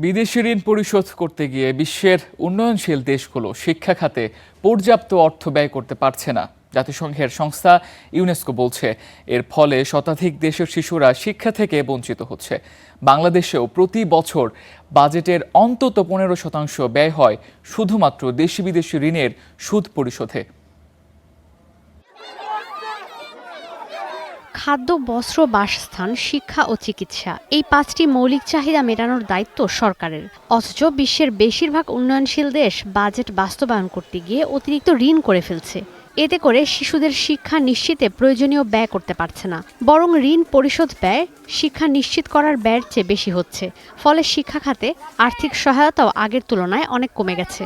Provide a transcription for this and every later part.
বিদেশি ঋণ পরিশোধ করতে গিয়ে বিশ্বের উন্নয়নশীল দেশগুলো শিক্ষা খাতে পর্যাপ্ত অর্থ ব্যয় করতে পারছে না। জাতিসংঘের সংস্থা ইউনেস্কো বলছে এর ফলে শতাধিক দেশের শিশুরা শিক্ষা থেকে বঞ্চিত হচ্ছে। বাংলাদেশেও প্রতি বছর বাজেটের অন্তত 15% ব্যয় হয় শুধুমাত্র দেশি বিদেশি ঋণের সুদ পরিশোধে। খাদ্য, বস্ত্র, বাসস্থান, শিক্ষা ও চিকিৎসা এই 5টি মৌলিক চাহিদা মেটানোর দায়িত্ব সরকারের। অথচ বিশ্বের বেশিরভাগ উন্নয়নশীল দেশ বাজেট বাস্তবায়ন করতে গিয়ে অতিরিক্ত ঋণ করে ফেলছে। এতে করে শিশুদের শিক্ষা নিশ্চিতে প্রয়োজনীয় ব্যয় করতে পারছে না, বরং ঋণ পরিশোধ ব্যয় শিক্ষা নিশ্চিত করার ব্যয়ের চেয়ে বেশি হচ্ছে। ফলে শিক্ষা খাতে আর্থিক সহায়তাও আগের তুলনায় অনেক কমে গেছে।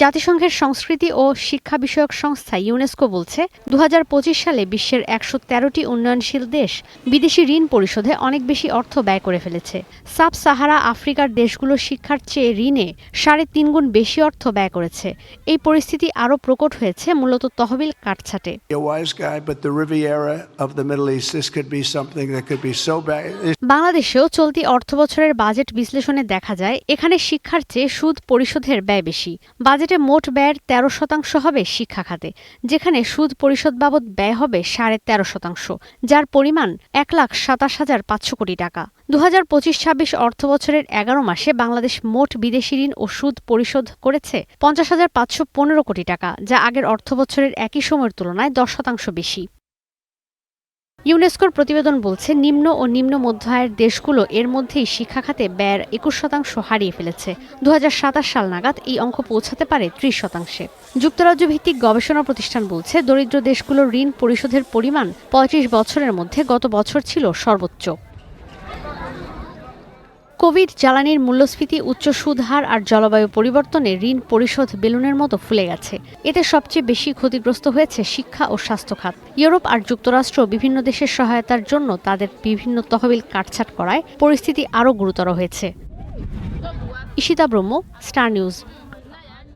জাতিসংঘের সংস্কৃতি ও শিক্ষা বিষয়ক সংস্থা ইউনেস্কো বলছে 2025 সালে বিশ্বের 113টি উন্নয়নশীল দেশ বিদেশি ঋণ পরিশোধে অনেক বেশি অর্থ ব্যয় করে ফেলেছে। সাব সাহারা আফ্রিকার দেশগুলো শিক্ষার চেয়ে ঋণে 3.5 গুণ বেশি অর্থ ব্যয় করেছে। এই পরিস্থিতি আরও প্রকট হয়েছে মূলত তহবিল কাটছাটে। বাংলাদেশেও চলতি অর্থবছরের বাজেট বিশ্লেষণে দেখা যায় এখানে শিক্ষার চেয়ে সুদ পরিশোধের ব্যয় বেশি। বাজেটে মোট ব্যয়ের 13% হবে শিক্ষা খাতে, যেখানে সুদ পরিশোধ বাবদ ব্যয় হবে 13.5%, যার পরিমাণ 1,27,500 কোটি টাকা। 2025-26 অর্থবছরের 11 মাসে বাংলাদেশ মোট বিদেশি ঋণ ও সুদ পরিশোধ করেছে 50,515 কোটি টাকা, যা আগের অর্থবছরের একই সময়ের তুলনায় 10% বেশি। ইউনেস্কোর প্রতিবেদন বলছে নিম্ন ও নিম্ন মধ্য আয়ের দেশগুলো এর মধ্যেই শিক্ষা খাতে ব্যয়ের 21% হারিয়ে ফেলেছে। 2027 সাল নাগাদ এই অঙ্ক পৌঁছাতে পারে 30%। যুক্তরাজ্য ভিত্তিক গবেষণা প্রতিষ্ঠান বলছে দরিদ্র দেশগুলোর ঋণ পরিশোধের পরিমাণ 35 বছরের মধ্যে গত বছর ছিল সর্বোচ্চ। কোভিড, জ্বালানির মূল্যস্ফীতি, উচ্চ সুদহার আর জলবায়ু পরিবর্তনে ঋণ পরিশোধ বেলুনের মতো ফুলে গেছে। এতে সবচেয়ে বেশি ক্ষতিগ্রস্ত হয়েছে শিক্ষা ও স্বাস্থ্য খাত। ইউরোপ আর যুক্তরাষ্ট্র বিভিন্ন দেশের সহায়তার জন্য তাদের বিভিন্ন তহবিল কাটছাঁট করায় পরিস্থিতি আরও গুরুতর হয়েছে। ঈশিতা ব্রহ্ম, স্টার নিউজ।